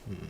Hmm.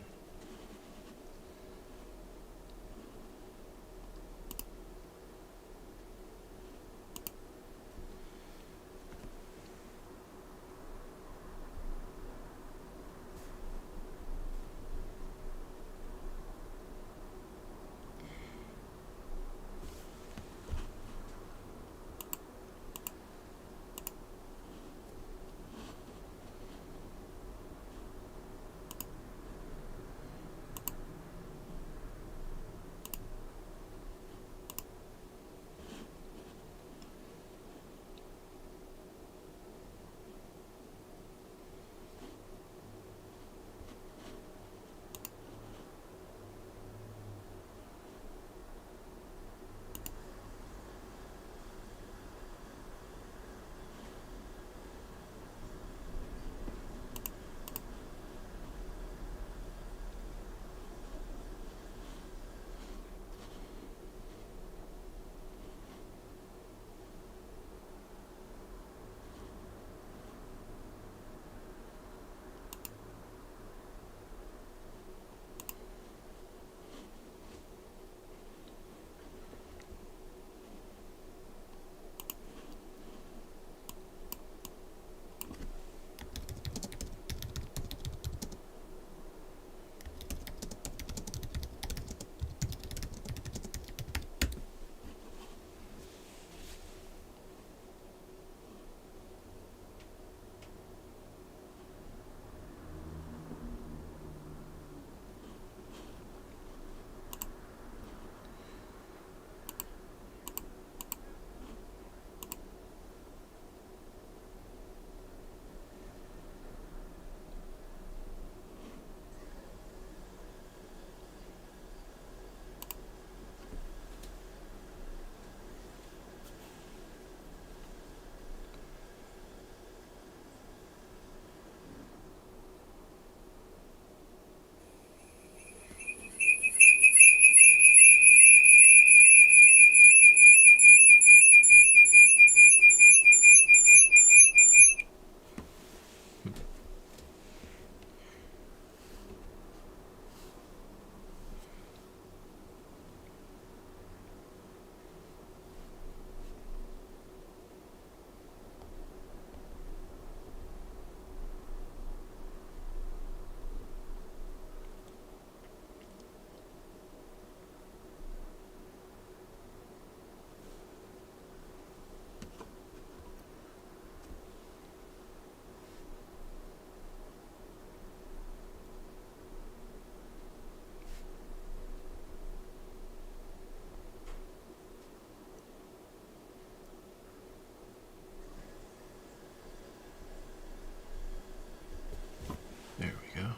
There we go.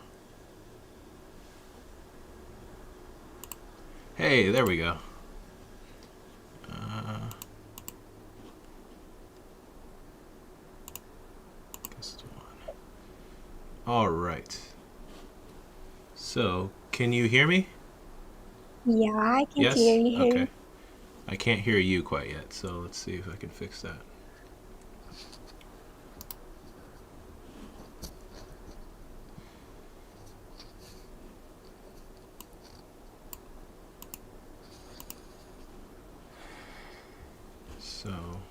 Hey, there we go. Uh, guess one. All right. So, can you hear me? Yeah, I can Yes? clearly hear Okay. you. I can't hear you quite yet, so let's see if I can fix that. So,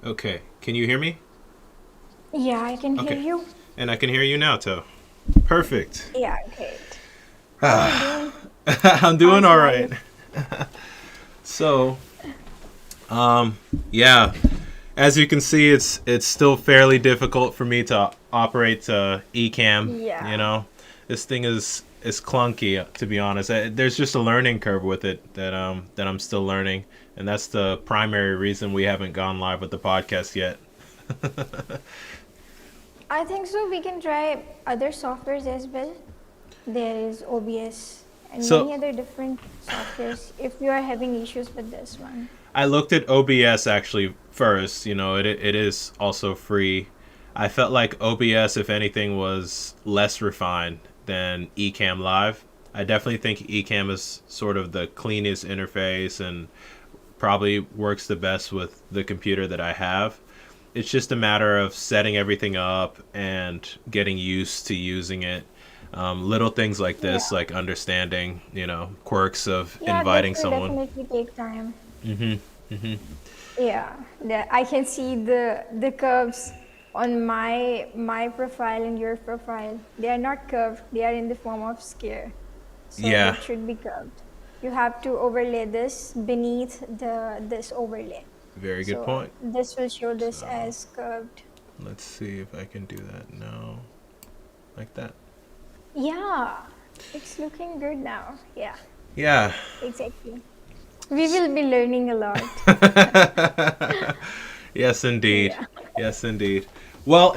okay. Can you hear me? Yeah, I can hear Okay. you. And I can hear you now, Toe. Perfect. Yeah, great. How are you Ah, doing? I'm doing How's all right. life? So, um, yeah, as you can see, it's still fairly difficult for me to operate Ecamm. You Yeah. know, this thing is clunky to be honest. There's just a learning curve with it that I'm still learning, and that's the primary reason we haven't gone live with the podcast yet. I think so. We can try other softwares as well. There is OBS and So many other different softwares if you are having issues with this one. I looked at OBS actually first. You know, it is also free. I felt like OBS, if anything, was less refined than Ecamm Live. I definitely think Ecamm is sort of the cleanest interface and probably works the best with the computer that I have. It's just a matter of setting everything up and getting used to using it. Little things like this, Yeah. like understanding, quirks of Yeah, this inviting will someone. definitely take time. Hmm. Hmm. Yeah, I can see the curves on my profile and your profile. They are not curved. They are in the form of square. So Yeah, it should be curved. You have to overlay this beneath the this overlay. very good So point. this will show this So as curved. let's see if I can do that now, like that. Yeah, it's looking good now. Yeah, Yeah. exactly. We will be learning a lot. Yes, indeed. Yeah. Yes, indeed. Well,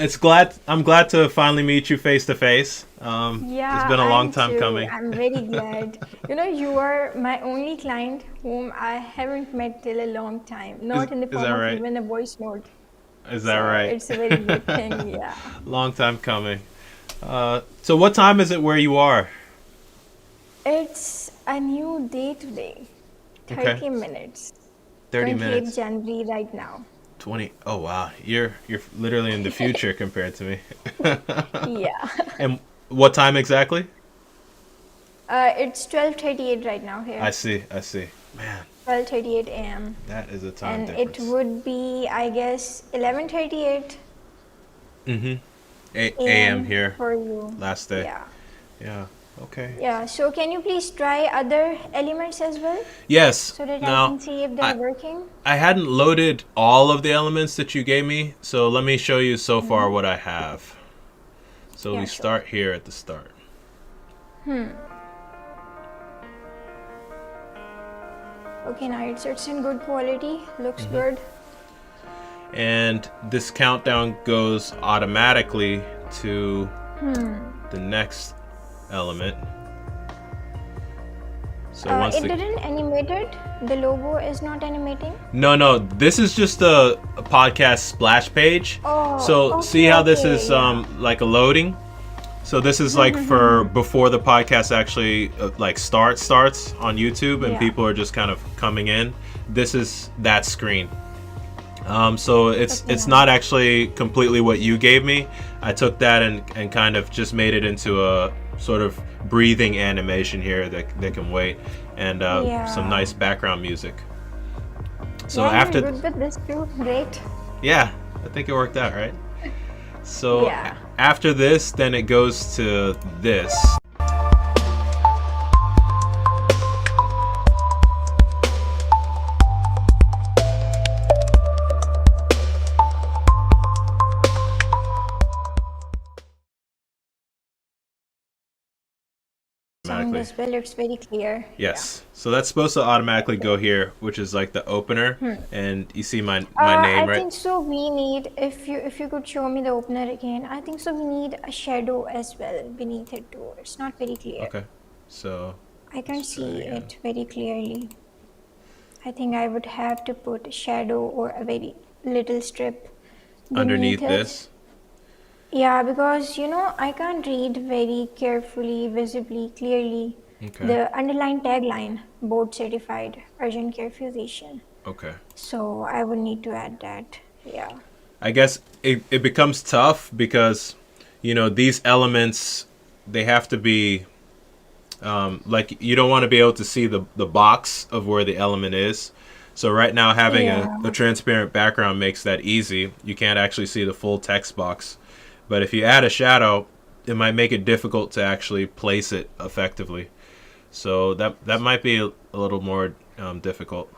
I'm glad to finally meet you face to face. It's Yeah, been a long I'm time too. coming. I'm very glad. You are my only client whom I haven't met till a long time, Is not in the is that form of right? even a voice note. Is that So right? it's a very good thing. Yeah. Long time coming. So what time is it where you are? It's a new day today. Okay. 30 minutes. 30 28th minutes. January right now. 20. Oh wow. You're literally in the future compared to me. Yeah. And what time exactly? It's 12:38 right now I here. see. I see. Man, 12:38 a.m. that is a time And it difference. would be, I guess, 11:38 Mhm. A.M. a.m. here. for you. Last day. Yeah. Yeah. Okay. Yeah, so can you please try other elements as well Yes. so that I Now, can see if they're I working? I hadn't loaded all of the elements that you gave me, so let me show you so far what I have. So we Yeah, sure. start here at the start. Okay, now it's in good quality. Looks good. And this countdown goes automatically to the next element. So once It the didn't animate it. The logo is not animating. No, this is just a podcast splash page. Oh, So see okay, how this is okay, yeah. like a loading. So this is like for before the podcast actually like starts on YouTube and Yeah. people are just kind of coming in. This is that screen. So Okay, it's now. not actually completely what you gave me. I took that and kind of just made it into a sort of breathing animation here that can wait, and some Yeah. nice background music. So Yeah, you're after, good with this too. Great. yeah, I think it worked out, right? So Yeah. after this, then it goes to this. Sound Automatically. as well. It's very clear. Yeah. Yes. So that's supposed to automatically Okay. go here, which is like the opener, and you see my name, I right? think so. We need, if you could show me the opener again. I think so. We need a shadow as well beneath it too. It's not very clear. Okay. So I let's can't try it see again. it very clearly. I think I would have to put a shadow or a very little strip beneath Underneath it. this. Yeah, because I can't read very carefully, visibly, clearly Okay. the underlying tagline, board certified urgent care physician. Okay. So I would need to add that. Yeah. I guess it becomes tough because, these elements, they have to be, like, you don't want to be able to see the box of where the element is. So right now having Yeah. a transparent background makes that easy. You can't actually see the full text box. But if you add a shadow, it might make it difficult to actually place it effectively. So that might be a little more difficult.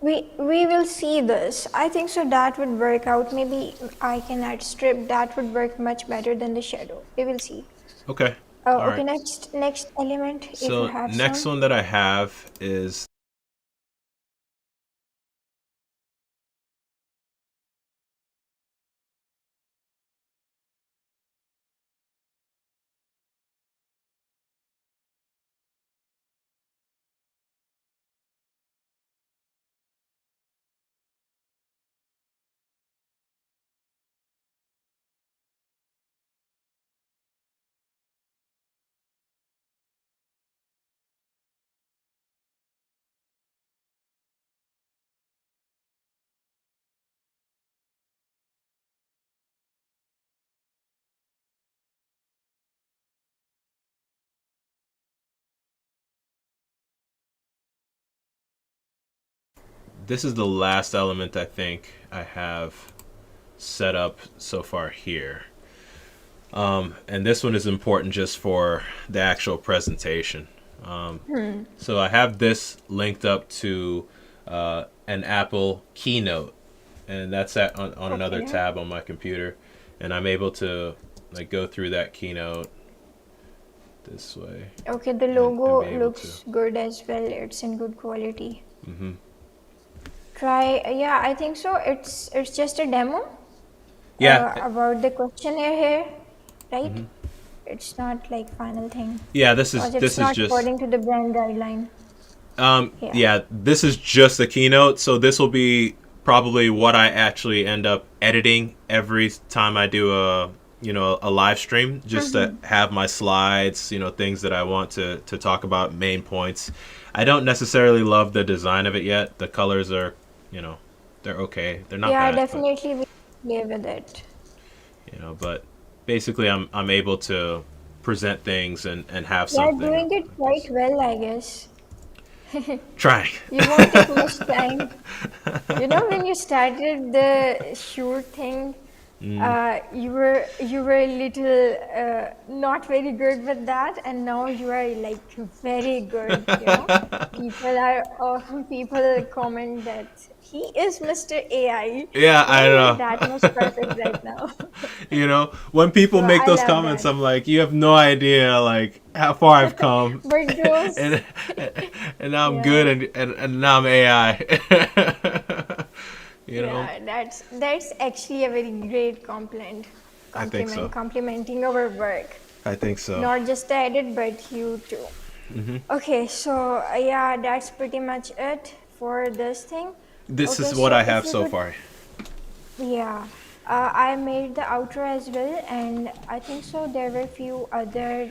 We will see this. I think so that would work out. Maybe I can add strip. That would work much better than the shadow. We will see. Okay. All Okay, right. next element if you So have next some. one that I have is this is the last element I think I have set up so far here. And this one is important just for the actual presentation. So I have this linked up to an Apple Keynote, and that's on another Okay. tab on my computer, and I'm able to like go through that keynote this way Okay, the and logo be able looks good as well. It's in good quality. to. Hmm. Yeah, I think so. It's just a demo Yeah, about the questionnaire here, right? hmm It's not like final thing yeah. because it's This is not just according to the brand guideline. Yeah. yeah. This is just the keynote, so this will be probably what I actually end up editing every time I do a live stream, just to have my slides, things that I want to talk about, main points. I don't necessarily love the design of it yet. The colors are, they're okay. They're not Yeah, bad, but definitely we play with it. but basically I'm able to present things and have You are something doing it like quite this. well, I guess. Trying. You won't take much time. You know, when you started the shoot thing, you were a little not very good with that, and now you are like very good. People comment that he is Mr. AI. Yeah, I You're know. that much perfect right now. When people So make I those love comments, that. I'm like, you have no idea like how far I've come, But those, and and now I'm good, yeah. and now I'm AI. you know, Yeah, that's actually a very great compliment. I think so. Complimenting our work. I think so. Not just the edit, but you too. Okay, so yeah, that's pretty much it for this thing. This Okay, is what so I if have you so could, far. yeah, I made the outro as well, and I think so. There were few other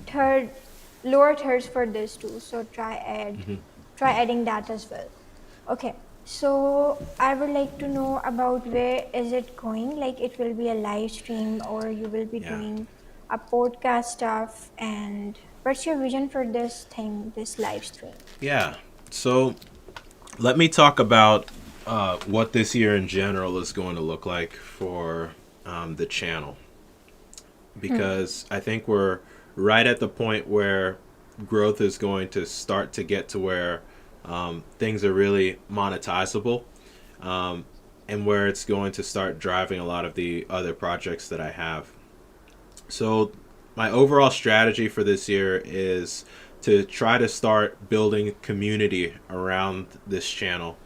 third, lower thirds for this too. So try adding that as well. Okay, so I would like to know about where is it going? Like it will be a live stream or you will be Yeah. doing a podcast stuff, and what's your vision for this thing, this live stream? Yeah. So let me talk about what this year in general is going to look like for the channel, because I think we're right at the point where growth is going to start to get to where things are really monetizable, um, and where it's going to start driving a lot of the other projects that I have. So, my overall strategy for this year is to try to start building community around this channel,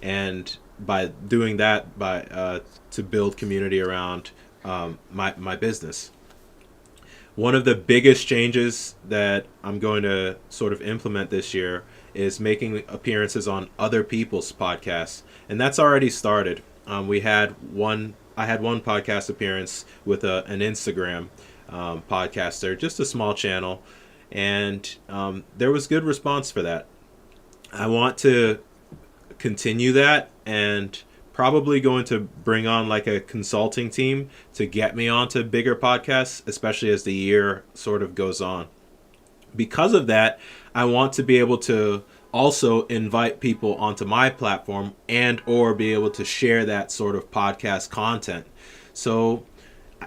and by doing that, by to build community around my business. One of the biggest changes that I'm going to sort of implement this year is making appearances on other people's podcasts, and that's already started. I had one podcast appearance with an Instagram podcaster, just a small channel, and there was good response for that. I want to continue that, and probably going to bring on like a consulting team to get me onto bigger podcasts, especially as the year sort of goes on. Because of that, I want to be able to also invite people onto my platform and or be able to share that sort of podcast content. So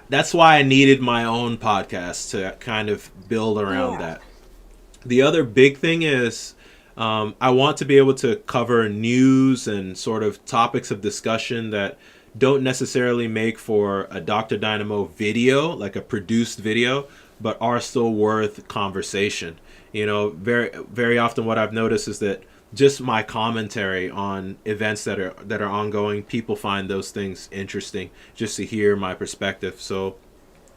that's why I needed my own podcast to kind of build around Yeah. that. The other big thing is I want to be able to cover news and sort of topics of discussion that don't necessarily make for a Dr. Dynamo video, like a produced video, but are still worth conversation. Very very often what I've noticed is that just my commentary on events that are ongoing, people find those things interesting just to hear my perspective. So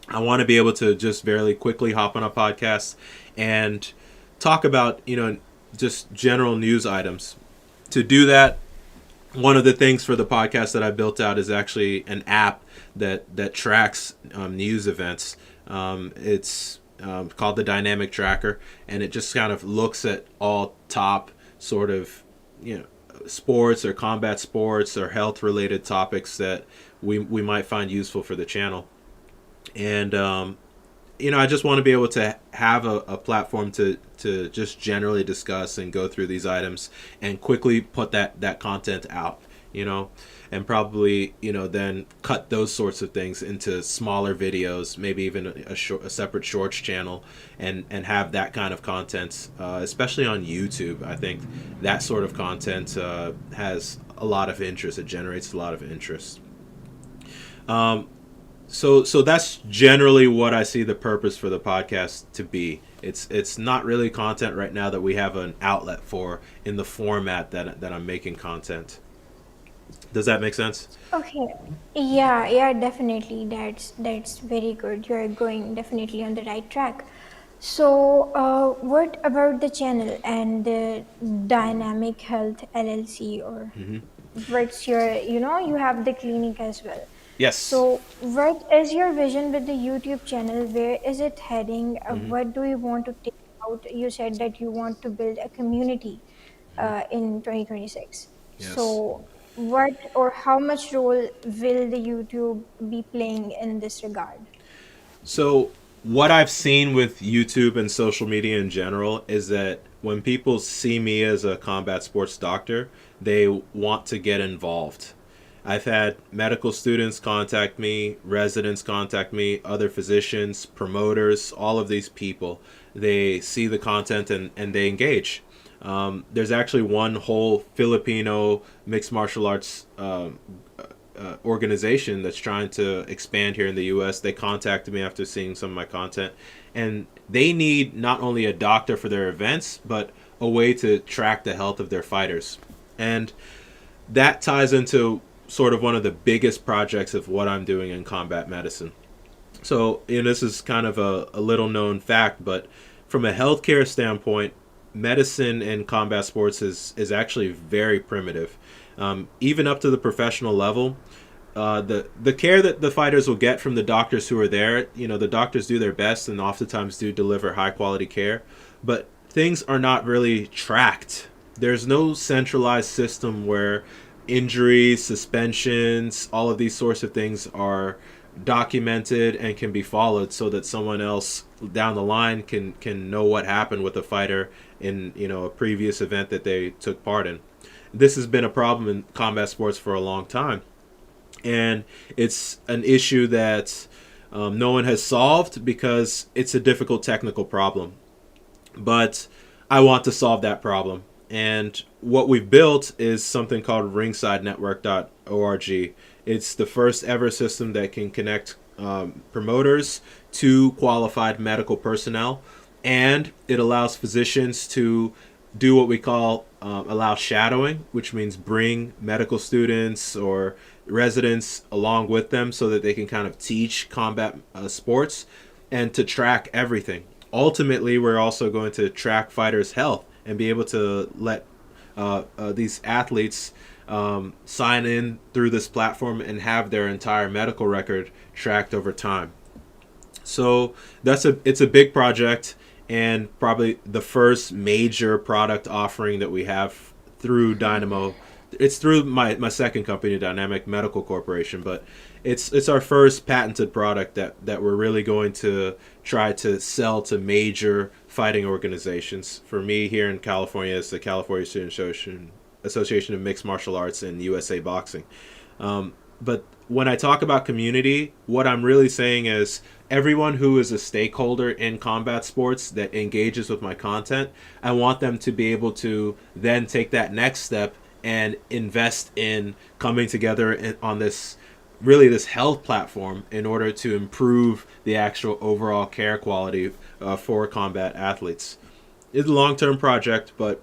I want to be able to just very quickly hop on a podcast and talk about, just general news items. To do that, one of the things for the podcast that I built out is actually an app that tracks news events. It's called the Dynamic Tracker, and it just kind of looks at all top sort of, sports or combat sports or health related topics that we might find useful for the channel. And I just want to be able to have a platform to just generally discuss and go through these items and quickly put that content out, you know, and probably, then cut those sorts of things into smaller videos, maybe even a separate shorts channel, and have that kind of content, especially on YouTube. I think that sort of content has a lot of interest. It generates a lot of interest. So that's generally what I see the purpose for the podcast to be. It's not really content right now that we have an outlet for in the format that I'm making content. Does that make sense? Okay. Yeah, yeah, definitely. That's very good. You're going definitely on the right track. So, what about the channel and the Dynamic Health LLC, or what's your, you have the clinic as well. Yes. So, what is your vision with the YouTube channel? Where is it heading? What do you want to take out? You said that you want to build a community in 2026. Yes. So, what or how much role will the YouTube be playing in this regard? So what I've seen with YouTube and social media in general is that when people see me as a combat sports doctor, they want to get involved. I've had medical students contact me, residents contact me, other physicians, promoters, all of these people. They see the content and they engage. There's actually one whole Filipino mixed martial arts organization that's trying to expand here in the U.S. They contacted me after seeing some of my content, and they need not only a doctor for their events, but a way to track the health of their fighters. And that ties into sort of one of the biggest projects of what I'm doing in combat medicine. So, this is kind of a little known fact, but from a healthcare standpoint, medicine in combat sports is actually very primitive. Even up to the professional level, the care that the fighters will get from the doctors who are there, the doctors do their best and oftentimes do deliver high quality care, but things are not really tracked. There's no centralized system where injuries, suspensions, all of these sorts of things are documented and can be followed so that someone else down the line can know what happened with a fighter in a previous event that they took part in. This has been a problem in combat sports for a long time, and it's an issue that no one has solved because it's a difficult technical problem. But I want to solve that problem. And what we've built is something called ringsidenetwork.org. It's the first ever system that can connect promoters to qualified medical personnel, and it allows physicians to do what we call allow shadowing, which means bring medical students or residents along with them so that they can kind of teach combat sports and to track everything. Ultimately, we're also going to track fighters' health and be able to let these athletes sign in through this platform and have their entire medical record tracked over time. So it's a big project, and probably the first major product offering that we have through Dynamo. It's through my second company, Dynamic Medical Corporation, but it's our first patented product that we're really going to try to sell to major fighting organizations. For me here in California, it's the California Student Association of Mixed Martial Arts and USA Boxing. But when I talk about community, what I'm really saying is everyone who is a stakeholder in combat sports that engages with my content, I want them to be able to then take that next step and invest in coming together on this health platform in order to improve the actual overall care quality for combat athletes. It's a long-term project, but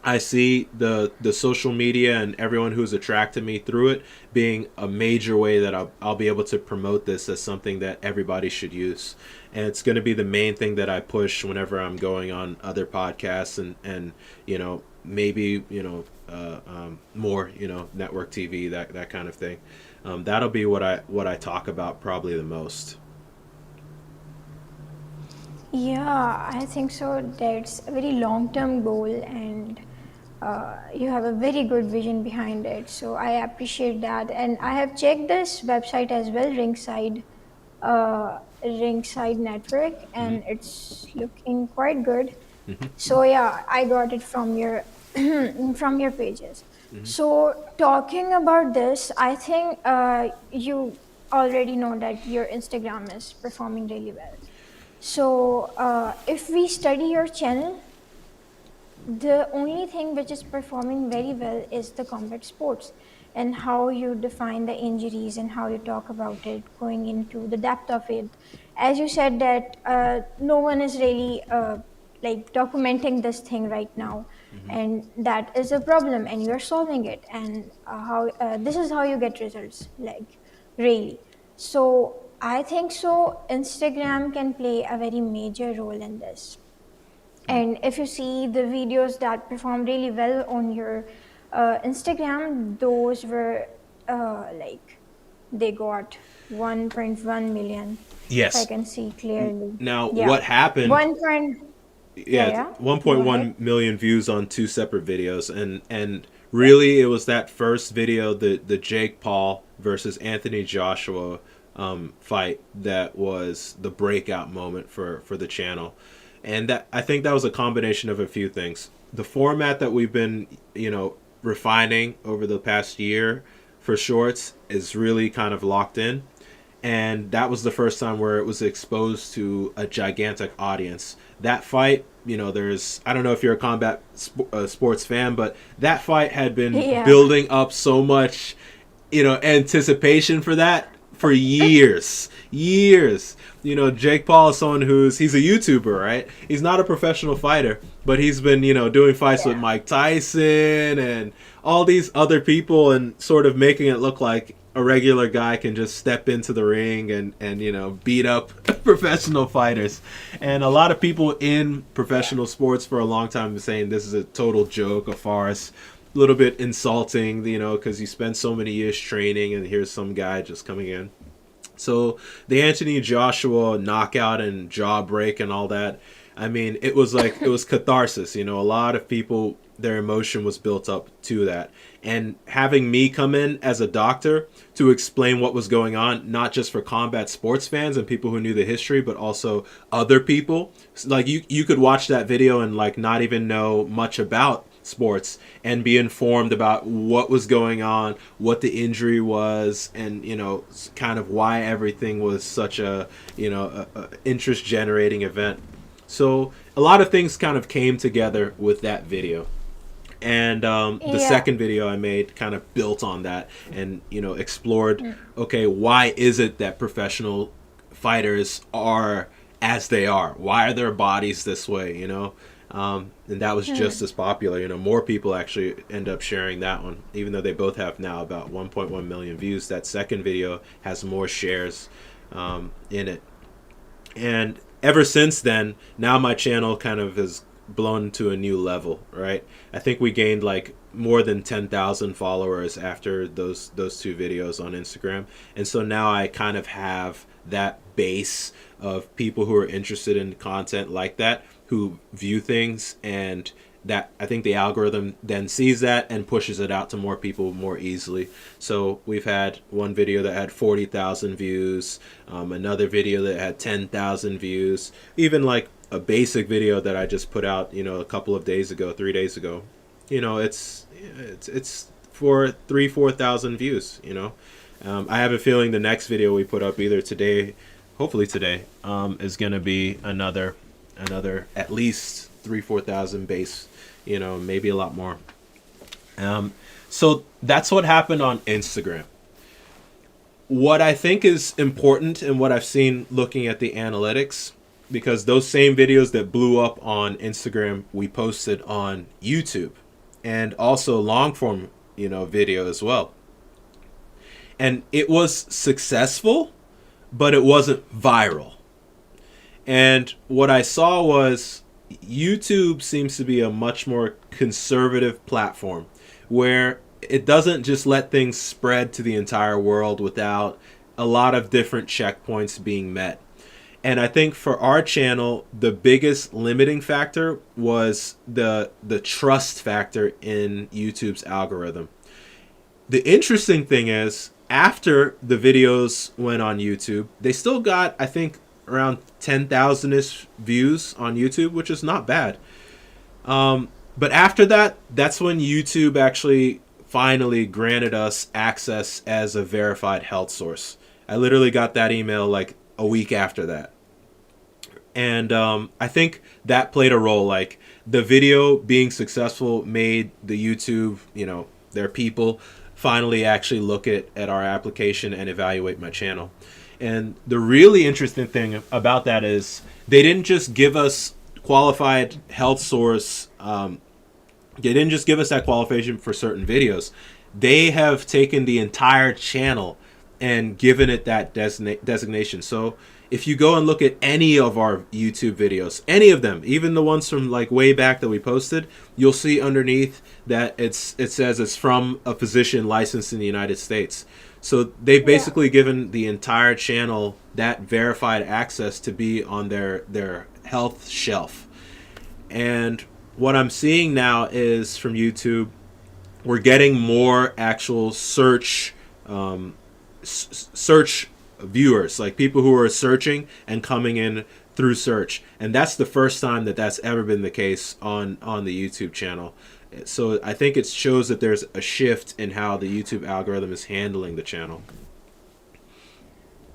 I see the social media and everyone who's attracted me through it being a major way that I'll be able to promote this as something that everybody should use. And it's going to be the main thing that I push whenever I'm going on other podcasts and maybe, more, network TV, that kind of thing. That'll be what I talk about probably the most. Yeah, I think so. That's a very long-term goal, and you have a very good vision behind it. So I appreciate that, and I have checked this website as well, Ringside. ringside network, Hmm. and it's looking quite good. Hmm. So yeah, I got it from your from your pages. Hmm. So talking about this, I think you already know that your Instagram is performing really well. So if we study your channel, the only thing which is performing very well is the combat sports, and how you define the injuries and how you talk about it, going into the depth of it. As you said that no one is really like documenting this thing right now, Hmm. and that is a problem, and you're solving it, and how this is how you get results, like really. So I think so Instagram can play a very major role in this. And if you see the videos that perform really well on your Instagram, those were like they got 1.1 million, if I Yes. can see clearly. Now, Yeah, what happened? 1 point. Yeah, Yeah, yeah. Go ahead. 1.1 million views on two separate videos, and really it was that first video, the Jake Paul versus Anthony Joshua fight, that was the breakout moment for the channel. And that, I think that was a combination of a few things. The format that we've been, refining over the past year for shorts is really kind of locked in, and that was the first time where it was exposed to a gigantic audience. That fight, there's, I don't know if you're a sports fan, but that fight had been Yeah, building up so much, anticipation for that for years. Jake Paul is someone he's a YouTuber, right? He's not a professional fighter, but he's been, doing fights with yeah, Mike Tyson and all these other people, and sort of making it look like a regular guy can just step into the ring and beat up professional fighters. And a lot of people in yeah, professional sports for a long time have been saying this is a total joke, a farce, a little bit insulting, because you spend so many years training and here's some guy just coming in. So the Anthony Joshua knockout and jaw break and all that, I mean, it was like, it was catharsis. A lot of people, their emotion was built up to that. And having me come in as a doctor to explain what was going on, not just for combat sports fans and people who knew the history, but also other people. Like, you could watch that video and like not even know much about sports and be informed about what was going on, what the injury was, and kind of why everything was such a interest generating event. So a lot of things kind of came together with that video. And the yeah. second video I made kind of built on that, and explored, Mm. okay, why is it that professional fighters are as they are? Why are their bodies this way? And that was just Hmm. as popular. More people actually end up sharing that one, even though they both have now about 1.1 million views. That second video has more shares in it. And ever since then, now my channel kind of has blown to a new level, right? I think we gained like more than 10,000 followers after those two videos on Instagram. And so now I kind of have that base of people who are interested in content like that, who view things, and that I think the algorithm then sees that and pushes it out to more people more easily. So we've had one video that had 40,000 views, another video that had 10,000 views, even like a basic video that I just put out, a couple of days ago, 3 days ago. It's for 4,000 views. I have a feeling the next video we put up either today, hopefully today, is gonna be another at least 4,000 base, maybe a lot more. So that's what happened on Instagram. What I think is important, and what I've seen looking at the analytics, because those same videos that blew up on Instagram we posted on YouTube, and also long form video as well, and it was successful, but it wasn't viral. And what I saw was YouTube seems to be a much more conservative platform, where it doesn't just let things spread to the entire world without a lot of different checkpoints being met. And I think for our channel, the biggest limiting factor was the trust factor in YouTube's algorithm. The interesting thing is, after the videos went on YouTube, they still got, I think, around 10,000 ish views on YouTube, which is not bad. But after that, that's when YouTube actually finally granted us access as a verified health source. I literally got that email like a week after that. And I think that played a role. Like the video being successful made the YouTube, their people finally actually look at our application and evaluate my channel. And the really interesting thing about that is they didn't just give us qualified health source. They didn't just give us that qualification for certain videos. They have taken the entire channel and given it that designation. So if you go and look at any of our YouTube videos, any of them, even the ones from like way back that we posted, you'll see underneath that it says it's from a physician licensed in the United States. So they've Yeah. basically given the entire channel that verified access to be on their health shelf. And what I'm seeing now is from YouTube, we're getting more actual search viewers, like people who are searching and coming in through search, and that's the first time that that's ever been the case on the YouTube channel. So I think it shows that there's a shift in how the YouTube algorithm is handling the channel.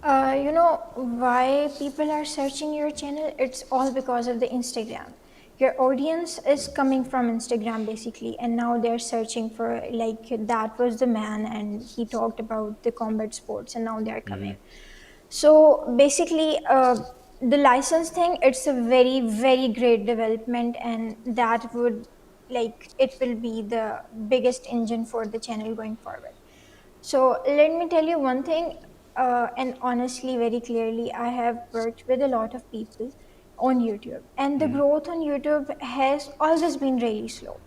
You know why people are searching your channel? It's all because of the Instagram. Your audience is coming from Instagram basically, and now they're searching for, like, that was the man and he talked about the combat sports, and now they're coming. So basically, the license thing, it's a very, very great development, and that would, like, it will be the biggest engine for the channel going forward. So let me tell you one thing, and honestly, very clearly, I have worked with a lot of people on YouTube, and the growth on YouTube has always been really slow.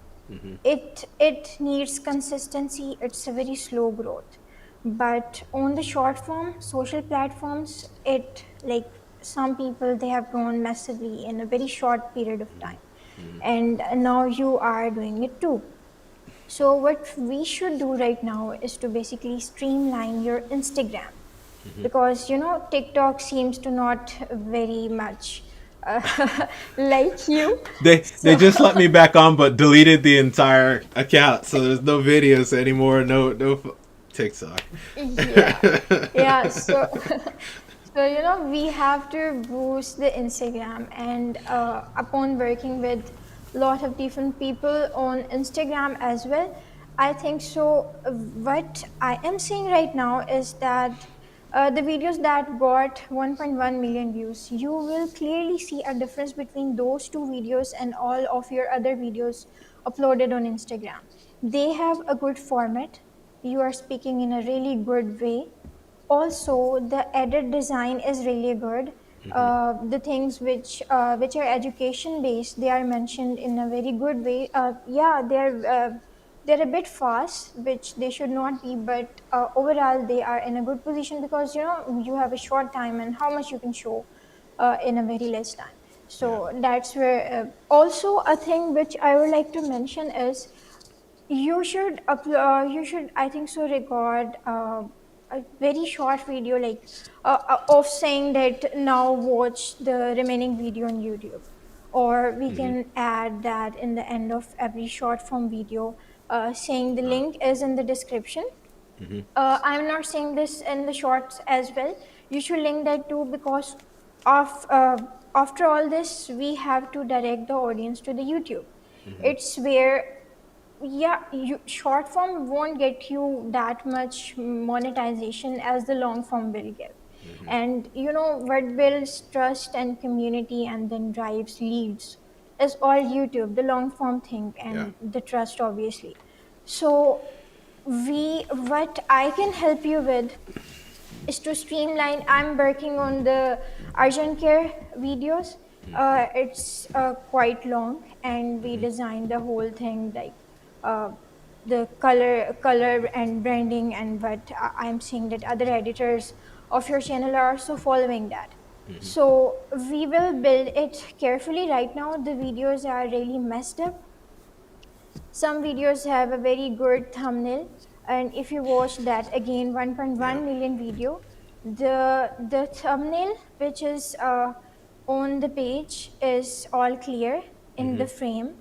It needs consistency. It's a very slow growth, but on the short form social platforms, it, like, some people, they have grown massively in a very short period of time, and now you are doing it too. So what we should do right now is to basically streamline your Instagram, because TikTok seems to not very much like you. They So just let me back on, but deleted the entire account, so there's no videos anymore. No TikTok. yeah, yeah. So so we have to boost the Instagram, and upon working with a lot of different people on Instagram as well, I think so. What I am seeing right now is that the videos that got 1.1 million views, you will clearly see a difference between those two videos and all of your other videos uploaded on Instagram. They have a good format. You are speaking in a really good way. Also, the edit design is really good. The things which are education based, they are mentioned in a very good way. Yeah, they're a bit fast, which they should not be, but overall they are in a good position, because you have a short time and how much you can show in a very less time. Yeah. So that's where, also a thing which I would like to mention is, you should, I think so, record a very short video, like, of saying that now watch the remaining video on YouTube, or we can add that in the end of every short form video, saying the link is in the description. I'm not saying this in the shorts as well. You should link that too, because of after all this, we have to direct the audience to the YouTube. It's where, yeah, short form won't get you that much monetization as the long form will give. And what builds trust and community and then drives leads is all YouTube, the long form thing, Yeah. and the trust, obviously. So what I can help you with is to streamline. I'm working on the urgent care videos. It's quite long, and we designed the whole thing, like, uh, the color and branding, and what I'm seeing that other editors of your channel are also following that. So we will build it carefully. Right now, the videos are really messed up. Some videos have a very good thumbnail, and if you watch that again, Yeah. 1.1 million video, the thumbnail which is on the page is all clear in the frame,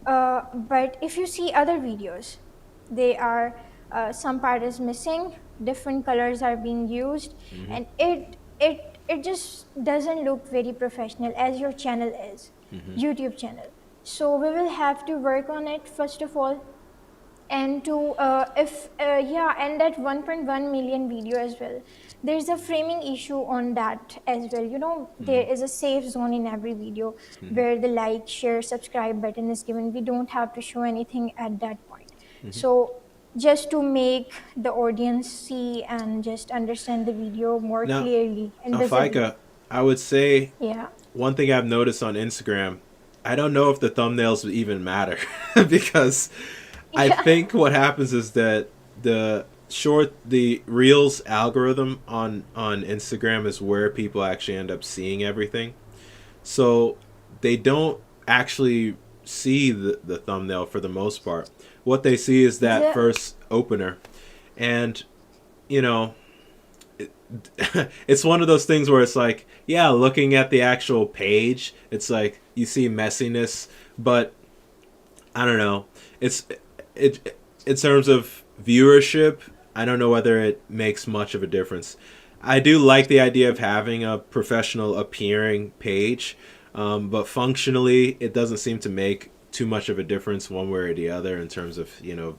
but if you see other videos, they are some part is missing, different colors are being used, Mm-hmm. and it just doesn't look very professional as your channel is, Mm-hmm. YouTube channel. So we will have to work on it first of all, and to if yeah, and that 1.1 million video as well, there's a framing issue on that as well. There is a safe zone in every video Mm-hmm. where the like, share, subscribe button is given. We don't have to show anything at that point. Mm-hmm. So just to make the audience see and just understand the video more Now, clearly and visibly. Faiqa, I would say Yeah. one thing I've noticed on Instagram, I don't know if the thumbnails even matter because I Yeah. think what happens is that the Reels algorithm on Instagram is where people actually end up seeing everything. So they don't actually see the thumbnail for the most part. What they see is that the first opener. And, you know, it's one of those things where it's like, yeah, looking at the actual page, it's like you see messiness, but I don't know. It in terms of viewership, I don't know whether it makes much of a difference. I do like the idea of having a professional appearing page, but functionally, it doesn't seem to make too much of a difference one way or the other in terms of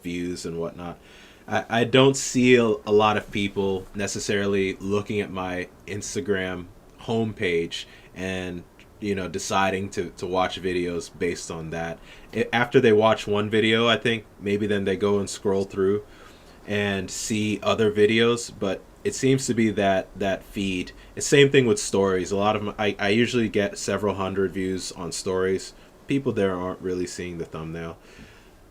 views and whatnot. I don't see a lot of people necessarily looking at my Instagram homepage and deciding to watch videos based on that. After they watch one video, I think maybe then they go and scroll through and see other videos, but it seems to be that feed. The same thing with stories. A lot of I usually get several hundred views on stories. People there aren't really seeing the thumbnail.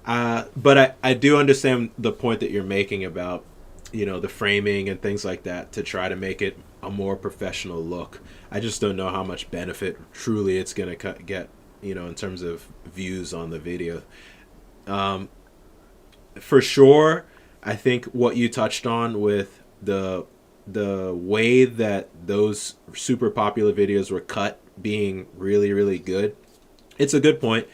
But I do understand the point that you're making about the framing and things like that to try to make it a more professional look. I just don't know how much benefit truly it's gonna get in terms of views on the video. Um, for sure, I think what you touched on with the way that those super popular videos were cut being really really good, it's a good point.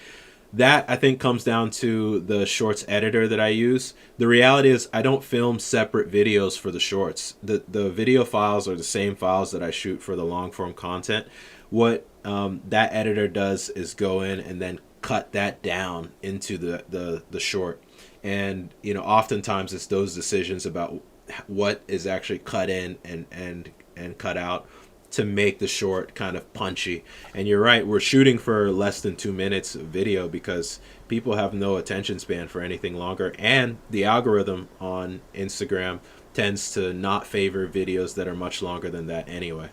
That I think comes down to the shorts editor that I use. The reality is I don't film separate videos for the shorts. The video files are the same files that I shoot for the long form content. What that editor does is go in and then cut that down into the short. And oftentimes it's those decisions about what is actually cut in and cut out to make the short kind of punchy. And you're right, we're shooting for less than 2 minutes of video because people have no attention span for anything longer, and the algorithm on Instagram tends to not favor videos that are much longer than that anyway.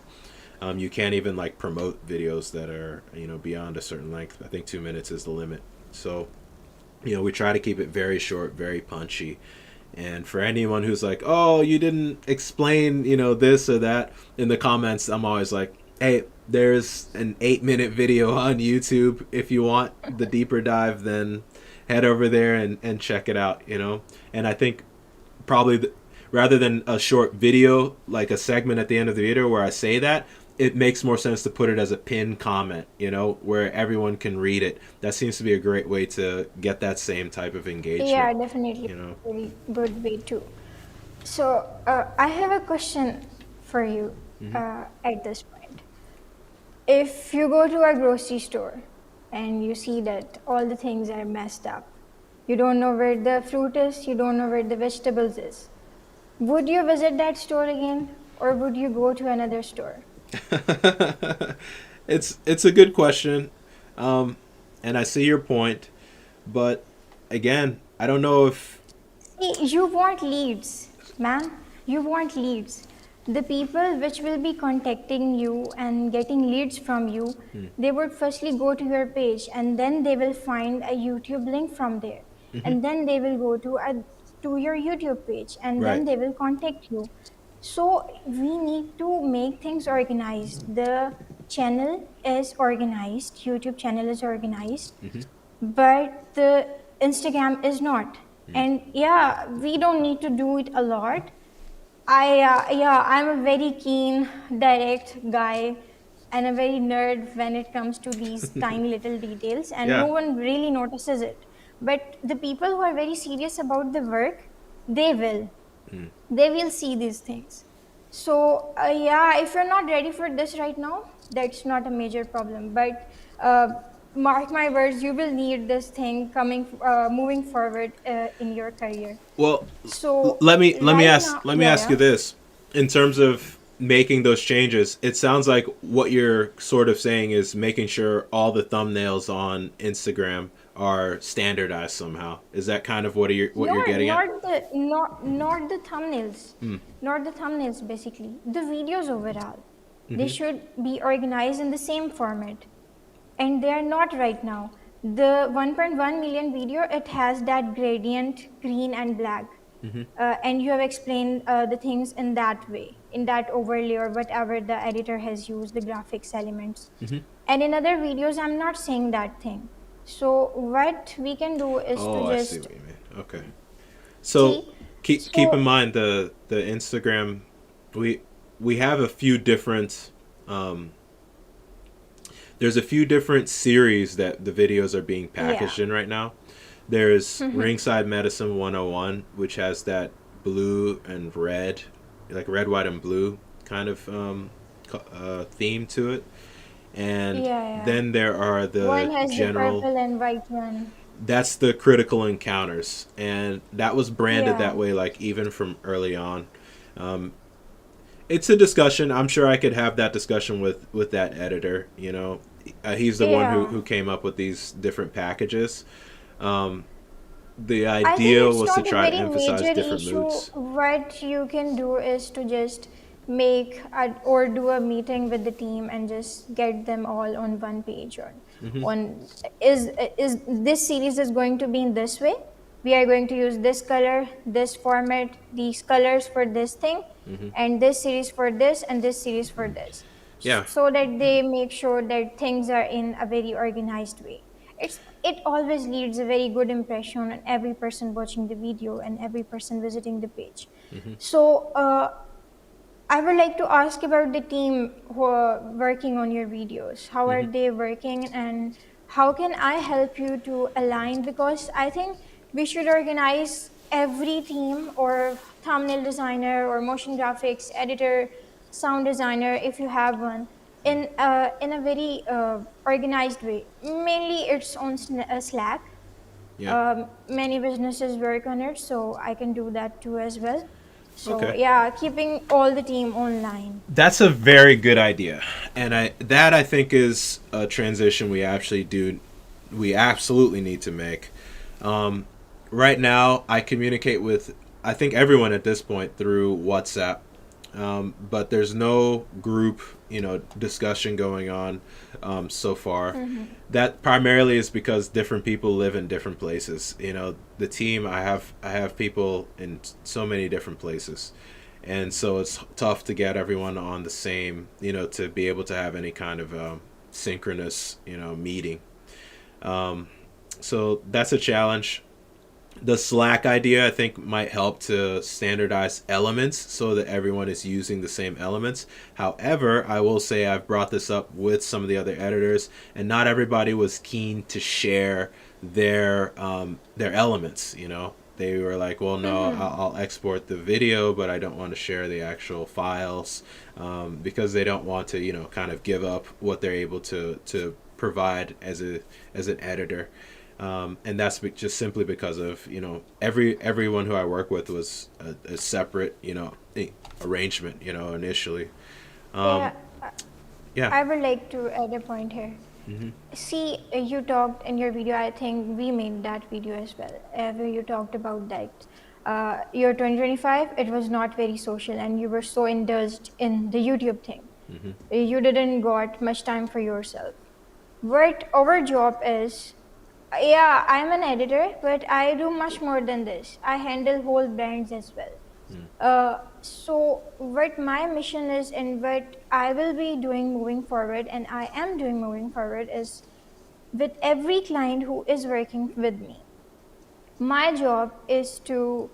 You can't even like promote videos that are beyond a certain length. I think 2 minutes is the limit. So we try to keep it very short, very punchy. And for anyone who's like, oh, you didn't explain, this or that in the comments, I'm always like, hey, there's an 8-minute video on YouTube. If you want the deeper dive, then head over there and check it out. And I think probably rather than a short video, like a segment at the end of the video where I say that, it makes more sense to put it as a pinned comment, where everyone can read it. That seems to be a great way to get that same type of engagement, Yeah, definitely you know. very good way too. So I have a question for you Hmm. at this point. If you go to a grocery store and you see that all the things are messed up, you don't know where the fruit is, you don't know where the vegetables is, would you visit that store again, or would you go to another store? It's a good question, and I see your point, but again, I don't know if. See, you want leads, man. You want leads. The people which will be contacting you and getting leads from you, Hmm. they would firstly go to your page and then they will find a YouTube link from there. Hmm. And then they will go to your YouTube page and then Right. they will contact you. So we need to make things organized. The channel is organized, YouTube channel is organized, Hmm. but the Instagram is not. Hmm. And yeah, we don't need to do it a lot. I'm a very keen, direct guy and a very nerd when it comes to these tiny little details, and no Yeah. one really notices it. But the people who are very serious about the work, they will. Mm. They will see these things. So, yeah, if you're not ready for this right now, that's not a major problem. But uh, mark my words, you will need this thing moving forward in your career. Well, So, let me right ask now, yeah, you yeah. this: in terms of making those changes, it sounds like what you're sort of saying is making sure all the thumbnails on Instagram are standardized somehow. Is that kind of what you're getting at? Not the thumbnails, Mm. not the thumbnails. Basically, the videos overall, they Mm-hmm. should be organized in the same format, and they are not right now. The 1.1 million video, it has that gradient green and black, Mm-hmm. and you have explained the things in that way, in that overlay or whatever the editor has used, the graphics elements. Mm-hmm. And in other videos, I'm not saying that thing. So what we can do is to Oh, I see just what you mean. Okay. So see. keep in So mind the Instagram. We we have a few different. Um, there's a few different series that the videos are being yeah. packaged in right now. There's Ringside Medicine 101, which has that blue and red, like red, white, and blue kind of theme to it. And Yeah, yeah. then there are One the has the general, purple and white one. that's the critical encounters. And that was branded Yeah. that way, like even from early on. Um, it's a discussion. I'm sure I could have that discussion with that editor. He's the one Yeah. who came up with these different packages. Um, the I think idea it's was to not a try to very emphasize major different issue. moods. What you can do is to just or do a meeting with the team and just get them all on one page Hmm. on is this series is going to be in this way. We are going to use this color, this format, these colors for this thing, Hmm. and this series for this, and this series for this, Yeah. so that they make sure that things are in a very organized way. It always leaves a very good impression on every person watching the video and every person visiting the page. Hmm. So I would like to ask about the team who are working on your videos. How are Hmm. they working, and how can I help you to align? Because I think we should organize every team or thumbnail designer or motion graphics editor, sound designer, if you have one, in a very organized way. Mainly, it's on Slack. Yeah. Many businesses work on it, so I can do that too as well. So Okay. yeah, keeping all the team online. That's a very good idea, and I think is a transition we absolutely need to make. Um, right now, I communicate with I think everyone at this point through WhatsApp, but there's no group discussion going on so far. Mm-hmm. That primarily is because different people live in different places. The team I have people in so many different places, and so it's tough to get everyone on the same, to be able to have any kind of synchronous, meeting. Um, so that's a challenge. The Slack idea, I think, might help to standardize elements so that everyone is using the same elements. However, I will say I've brought this up with some of the other editors, and not everybody was keen to share their elements. They were like, "Well, no, Mm-hmm. I'll export the video, but I don't want to share the actual files because they don't want to, kind of give up what they're able to provide as an editor." And that's just simply because of everyone who I work with was a separate arrangement initially. Yeah, um, yeah. I would like to add a point here. Hmm. See, you talked in your video, I think we made that video as well, where you talked about that. Your 2025, it was not very social, and you were so indulged in the YouTube thing. Hmm. You didn't got much time for yourself. What our job is, yeah, I'm an editor, but I do much more than this. I handle whole brands as well. So what my mission is and what I will be doing moving forward, and I am doing moving forward, is with every client who is working with me. My job is to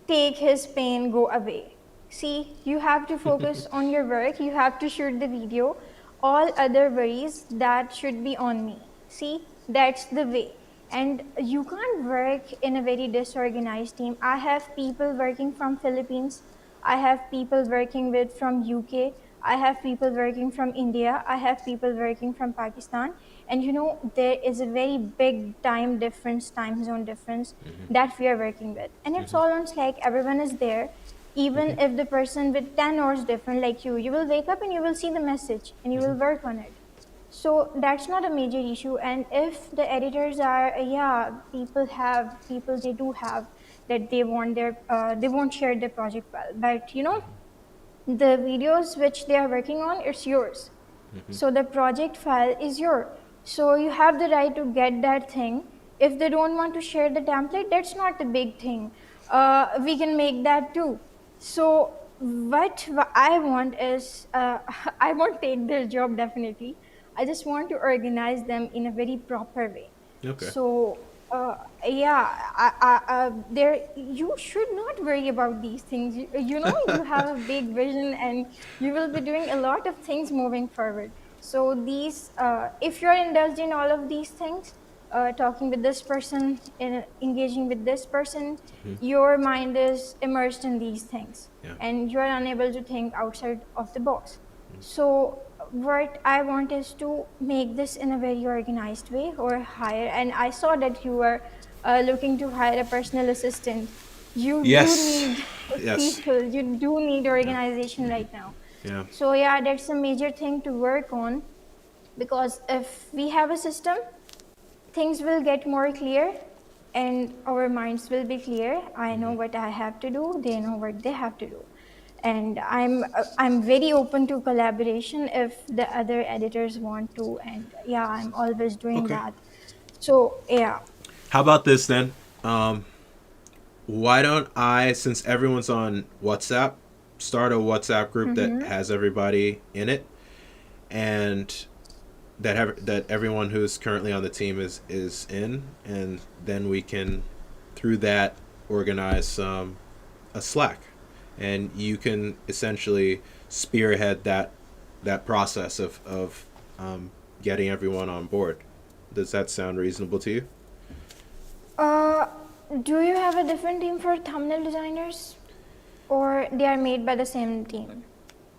take his pain go away. See, you have to focus on your work, you have to shoot the video. All other worries that should be on me. See, that's the way. And you can't work in a very disorganized team. I have people working from Philippines, I have people working with from UK, I have people working from India, I have people working from Pakistan. And there is a very big time zone difference that we are working with. And it's all on Slack, everyone is there. Even if the person with 10 hours different like you will wake up and you will see the message and you will work on it. So that's not a major issue. And if the editors are, yeah, people they do have that they won't share their project well, but the videos which they are working on, it's yours. So the project file is yours. So you have the right to get that thing. If they don't want to share the template, that's not the big thing. We can make that too. So what I want is, I won't take their job definitely. I just want to organize them in a very proper way. Okay. So yeah, there you should not worry about these things. You have a big vision and you will be doing a lot of things moving forward. So these, if you're indulged in all of these things, talking with this person, engaging with this person, your mind is immersed in these things, Yeah. and you are unable to think outside of the box. So what I want is to make this in a very organized way or hire. And I saw that you were looking to hire a personal assistant. You do Yes. need Yes. people. You do need organization right now. Yeah. So yeah, that's a major thing to work on, because if we have a system, things will get more clear and our minds will be clear. I know what I have to do, they know what they have to do. And I'm very open to collaboration if the other editors want to. And yeah, I'm always doing Okay. that. So yeah. How about this then? Why don't I, since everyone's on WhatsApp, start a WhatsApp group that has everybody in it, and that everyone who's currently on the team is in, and then we can, through that, organize a Slack, and you can essentially spearhead that process of getting everyone on board. Does that sound reasonable to you? uh do you have a different team for thumbnail designers, or they are made by the same team?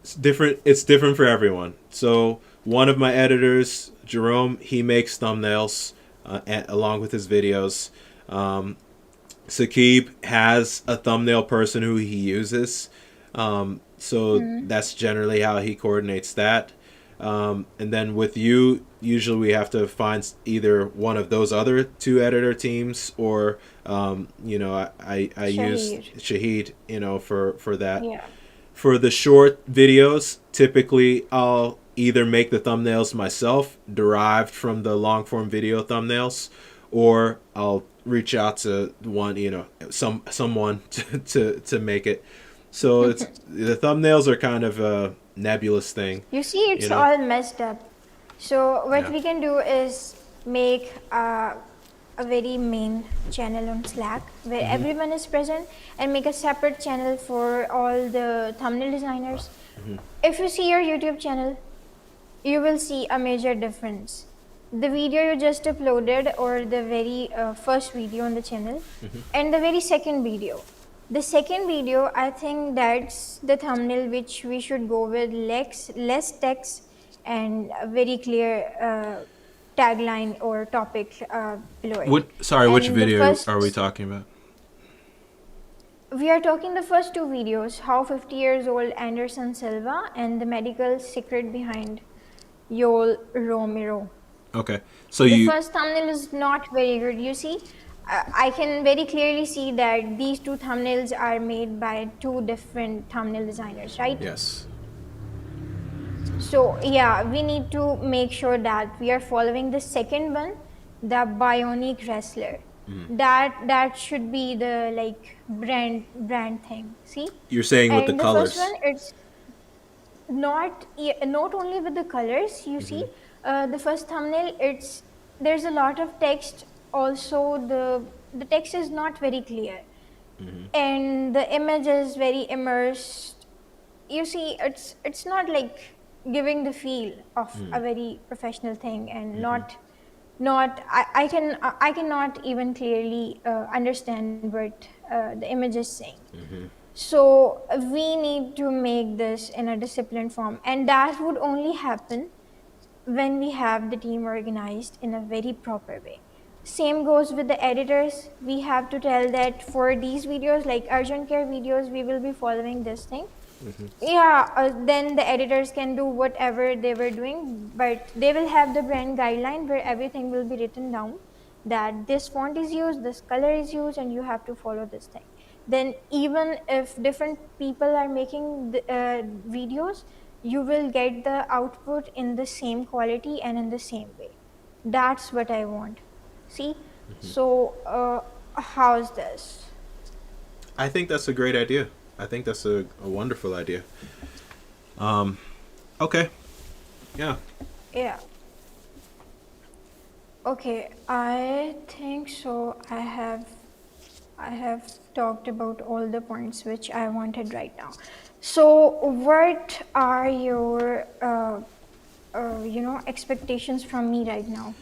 It's different for everyone. So one of my editors, Jerome, he makes thumbnails along with his videos. Saqib has a thumbnail person who he uses. So that's generally how he coordinates that. And then with you, usually we have to find either one of those other two editor teams, or I use Shahid, for that. Yeah. For the short videos, typically I'll either make the thumbnails myself, derived from the long form video thumbnails, or I'll reach out to someone to make it. So it's the thumbnails are kind of a nebulous thing. You see, it's all messed up. So what we can do is make a very main channel on Slack where everyone is present, and make a separate channel for all the thumbnail designers. If you see your YouTube channel, you will see a major difference. The video you just uploaded, or the very first video on the channel, and the very second video. The second video, I think that's the thumbnail which we should go with, less text and a very clear tagline or topic below it. Which And video are we talking about? we are talking the first two videos, how 50 years old Anderson Silva and the medical secret behind Yoel Romero. Okay, so The first thumbnail is not very good. You see, I can very clearly see that these two thumbnails are made by two different thumbnail designers, right? Yes. So yeah, we need to make sure that we are following the second one, the bionic wrestler. That should be the brand thing. See? You're saying with And the the colors. first one, it's not only with the colors. You see, the first thumbnail, there's a lot of text. Also, the text is not very clear. Hmm. and the image is very immersed. You see, it's not like giving the feel of a very professional thing, and Hmm. not I cannot even clearly understand what the image is saying. Hmm. So we need to make this in a disciplined form, and that would only happen when we have the team organized in a very proper way. Same goes with the editors. We have to tell that for these videos, like urgent care videos, we will be following this thing. Yeah, then the editors can do whatever they were doing, but they will have the brand guideline where everything will be written down, that this font is used, this color is used, and you have to follow this thing. Then even if different people are making videos, you will get the output in the same quality and in the same way. That's what I want. See? So how's this? I think that's a great idea. I think that's a wonderful idea. Okay. Yeah. Yeah. Okay, I think so. I have talked about all the points which I wanted right now. So, what are your expectations from me right now?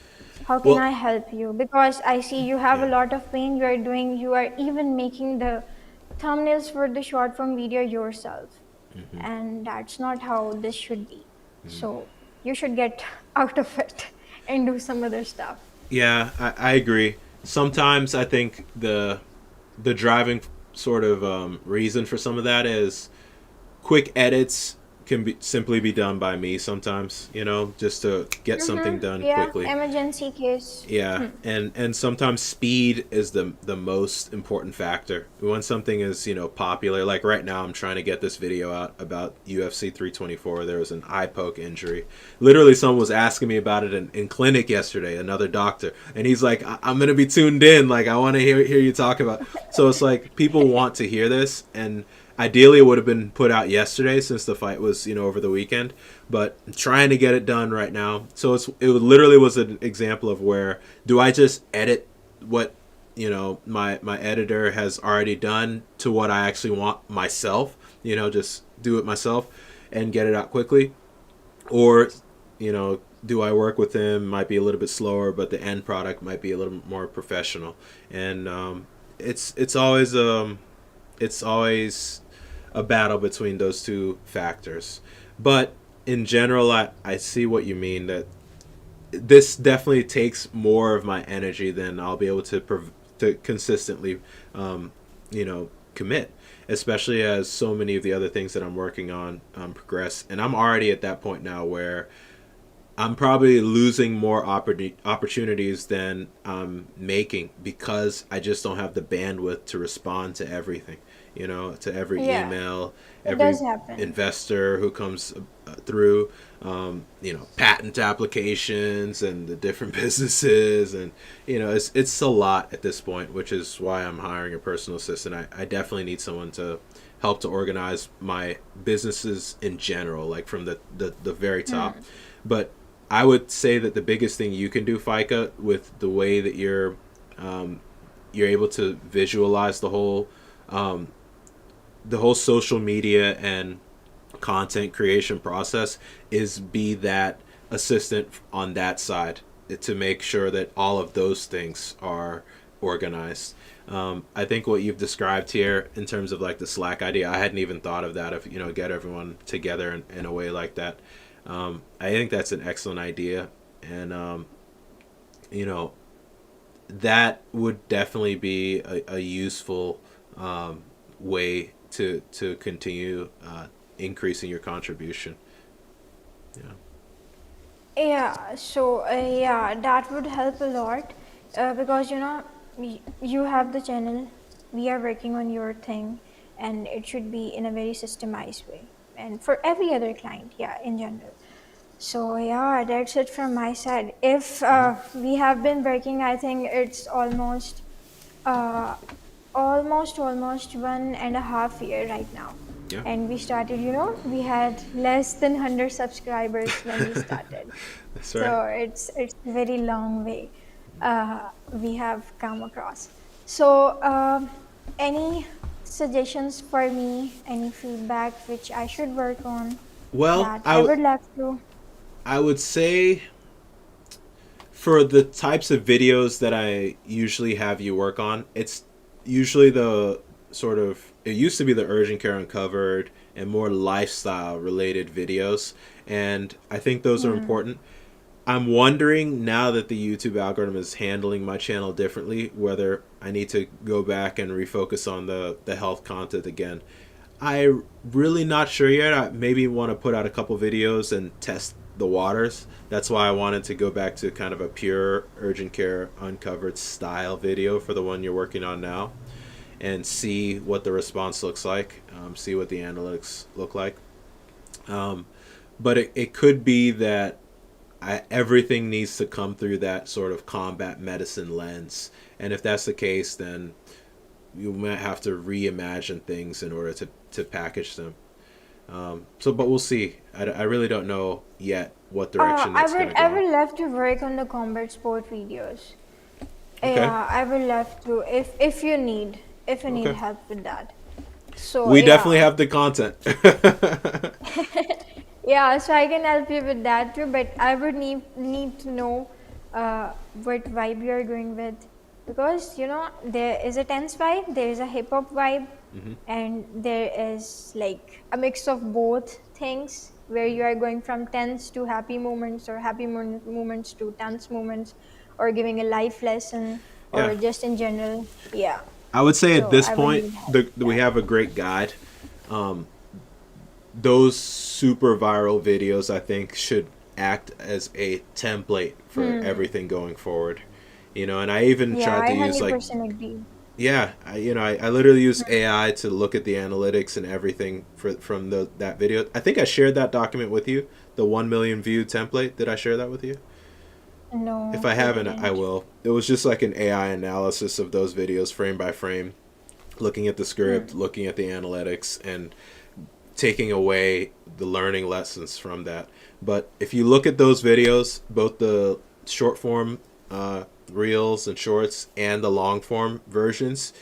How can Well, I help you? Because I see you have a yeah. lot of pain. You are even making the thumbnails for the short form video yourself, and that's not how this should be. So you should get out of it and do some other stuff. Yeah, I agree. Sometimes I think the driving sort of reason for some of that is quick edits can be simply be done by me sometimes, just to get something Mm-hmm. done Yeah, quickly. emergency case. Yeah, Hmm. and sometimes speed is the most important factor. When something is popular, like right now, I'm trying to get this video out about UFC 324. There was an eye poke injury. Literally, someone was asking me about it in clinic yesterday. Another doctor, and he's like, I'm gonna be tuned in. Like, I want to hear you talk about." So it's like people want to hear this, and ideally, it would have been put out yesterday since the fight was over the weekend. But I'm trying to get it done right now. So it literally was an example of where do I just edit what my editor has already done to what I actually want myself. Just do it myself and get it out quickly, or do I work with him? Might be a little bit slower, but the end product might be a little more professional. And it's always a battle between those two factors. But in general, I see what you mean, that this definitely takes more of my energy than I'll be able to consistently, commit. Especially as so many of the other things that I'm working on progress, and I'm already at that point now where I'm probably losing more opportunities than I'm making because I just don't have the bandwidth to respond to everything. To every Yeah, email, it every does happen. investor who comes through, patent applications and the different businesses, and it's a lot at this point, which is why I'm hiring a personal assistant. I definitely need someone to help to organize my businesses in general, like from the very top. Hmm. But I would say that the biggest thing you can do, FICA, with the way that you're able to visualize um, the whole social media and content creation process, is be that assistant on that side to make sure that all of those things are organized. I think what you've described here in terms of like the Slack idea, I hadn't even thought of that. If get everyone together in a way like that, I think that's an excellent idea, and you know that would definitely be a useful way to continue increasing your contribution. Yeah. Yeah, so yeah, that would help a lot because you have the channel, we are working on your thing, and it should be in a very systemized way. And for every other client, yeah, in general. So yeah, that's it from my side. If we have been working, I think it's uh, almost 1.5 year right now. Yeah. And we started, we had less than 100 subscribers when we started. That's right. So it's a very long way we have come across. So Any suggestions for me? Any feedback which I should work on Well, that I would love to? I would say for the types of videos that I usually have you work on, it's usually the sort of, it used to be the urgent care uncovered and more lifestyle related videos, and I think those are Hmm. important. I'm wondering now that the YouTube algorithm is handling my channel differently, whether I need to go back and refocus on the health content again. I really not sure yet. I maybe want to put out a couple videos and test the waters. That's why I wanted to go back to kind of a pure urgent care uncovered style video for the one you're working on now, and see what the response looks like, see what the analytics look like. Um, but it could be that everything needs to come through that sort of combat medicine lens. And if that's the case, then you might have to reimagine things in order to package them. But we'll see. I really don't know yet what direction I that's going would to I go in. would love to work on the combat sport videos. Okay. Yeah, I would love to if you need Okay. help with that. So We definitely yeah. have the content. Yeah, so I can help you with that too, but I would need to know what vibe you're going with, because there is a tense vibe, there is a hip hop vibe, and there is like a mix of both things where you are going from tense to happy moments, or happy moments to tense moments, or giving a life lesson, Yeah. or just in general. Yeah, I would say at so this I would point, need help with we that. have a great guide. Um, those super viral videos, I think, should act as a template for Hmm. everything going forward. And I even Yeah, tried I to use, like, 100% agree. yeah, I literally use AI to look at the analytics and everything from that video. I think I shared that document with you, the 1 million view template. Did I share that with you? If No, I you haven't, I didn't. will. It was just like an AI analysis of those videos frame by frame, looking at the script, Hmm. looking at the analytics, and taking away the learning lessons from that. But if you look at those videos, both the short form reels and shorts and the long form versions,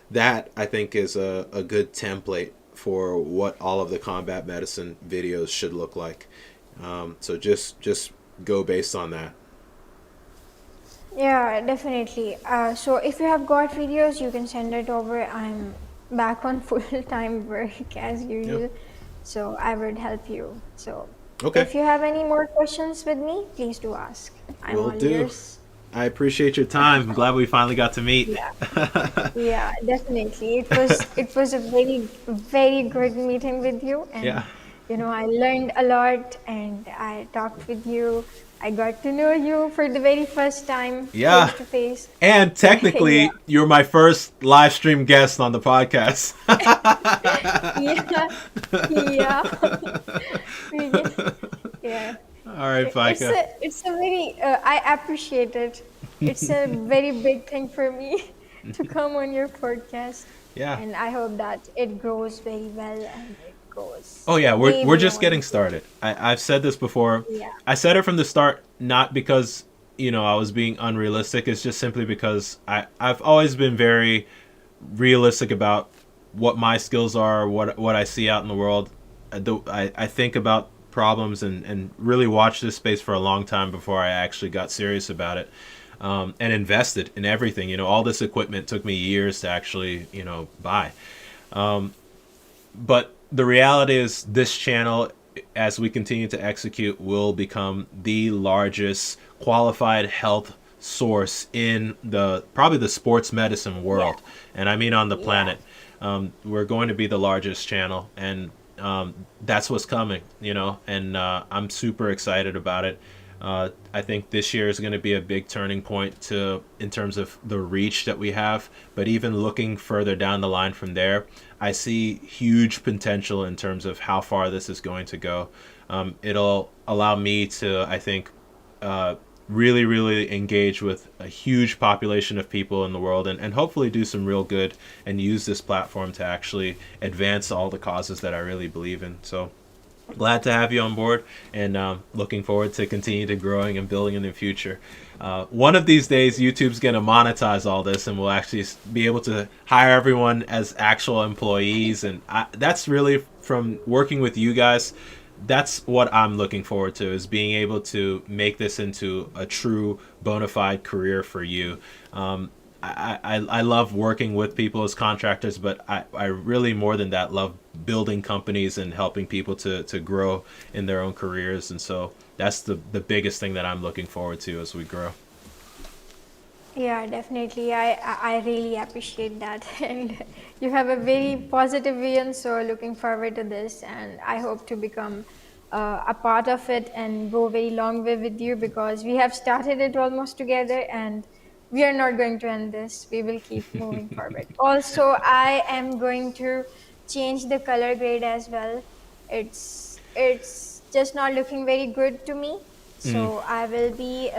that I think is a good template for what all of the combat medicine videos should look like. So just go based on that. Yeah, definitely. So if you have got videos, you can send it over. I'm back on full-time work as Yeah. usual, so I would help you. So Okay. if you have any more questions with me, please do ask. I'm Will all do. ears. I appreciate your time. I'm glad we finally got to meet. Yeah, yeah, definitely. It was a very good meeting with you, Yeah. and I learned a lot, and I talked with you. I got to know you for the very first time, Yeah. face to face. And Yeah. technically, you're my first live stream guest on the podcast. Yeah, yeah, we can, yeah. All right, It's Faiqa. a very I appreciate it. It's a very big thing for me to come on your podcast, Yeah. and I hope that it grows very well and it goes Oh yeah, way we're just getting beyond. started. I've said this before. Yeah, I said it from the start, not because I was being unrealistic. It's just simply because I've always been very realistic about what my skills are, what I see out in the world. I think about problems and really watched this space for a long time before I actually got serious about it, and invested in everything. All this equipment took me years to actually buy. But the reality is, this channel, as we continue to execute, will become the largest qualified health source in the probably the sports medicine yeah, world, and I mean on the yeah. planet. We're going to be the largest channel, and that's what's coming. And I'm super excited about it. I think this year is going to be a big turning point in terms of the reach that we have. But even looking further down the line from there, I see huge potential in terms of how far this is going to go. It'll allow me to, I think, uh, really, really engage with a huge population of people in the world, and hopefully do some real good and use this platform to actually advance all the causes that I really believe in. So, Glad to have you on board, and looking forward to continue to growing and building in the future. One of these days, YouTube's going to monetize all this, and we'll actually be able to hire everyone as actual employees. And that's really from working with you guys. That's what I'm looking forward to, is being able to make this into a true bona fide career for you. I love working with people as contractors, but I really, more than that, love building companies and helping people to grow in their own careers. And so that's the biggest thing that I'm looking forward to as we grow. Yeah, definitely. I really appreciate that. And you have a very positive vision, so looking forward to this. And I hope to become a part of it and go very long way with you, because we have started it almost together and we are not going to end this. We will keep moving forward. Also, I am going to change the color grade as well. It's just not looking very good to me. So I will be